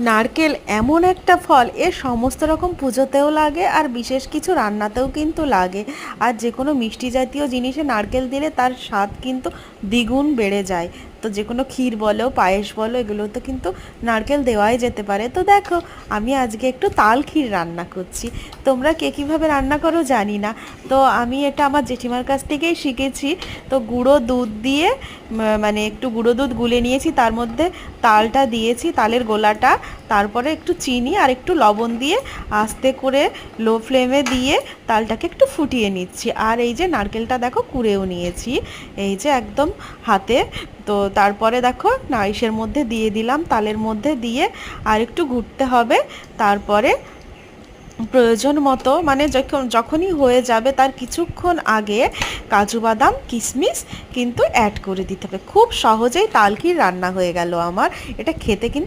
নারকেল এমন একটা ফল, এর সমস্ত রকম পুজোতেও লাগে আর বিশেষ কিছু রান্নাতেও কিন্তু লাগে। আর যে কোনো মিষ্টি জাতীয় জিনিসে নারকেল দিলে তার স্বাদ কিন্তু দ্বিগুণ বেড়ে যায়। তো যে কোনো ক্ষীর বলো, পায়েস বলো, এগুলোতে কিন্তু নারকেল দেওয়াই যেতে পারে। তো দেখো, আমি আজকে একটু তাল ক্ষীর রান্না করছি। তোমরা কে কীভাবে রান্না করো জানি না, তো আমি এটা আমার জেঠিমার কাছ থেকেই শিখেছি। তো গুঁড়ো দুধ দিয়ে মানে একটু গুঁড়ো দুধ গুলে নিয়েছি, তার মধ্যে তালটা দিয়েছি, তালের গোলাটা, তারপরে একটু চিনি আর একটু লবণ দিয়ে আস্তে করে লো ফ্লেমে দিয়ে তালটাকে একটু ফুটিয়ে নিচ্ছি। আর এই যে নারকেলটা দেখো কুড়েও নিয়েছি, এই যে একদম হাতে। তো তারপরে দেখো নাইসের মধ্যে দিয়ে দিলাম, তালের মধ্যে দিয়ে আর একটু ঘুরতে হবে। তারপরে প্রয়োজন মতো মানে যখনই হয়ে যাবে তার কিছুক্ষণ আগে কাজু বাদাম কিশমিশ কিন্তু অ্যাড করে দিতে হবে। খুব সহজেই তাল ক্ষীর রান্না হয়ে গেল আমার। এটা খেতে কিন্তু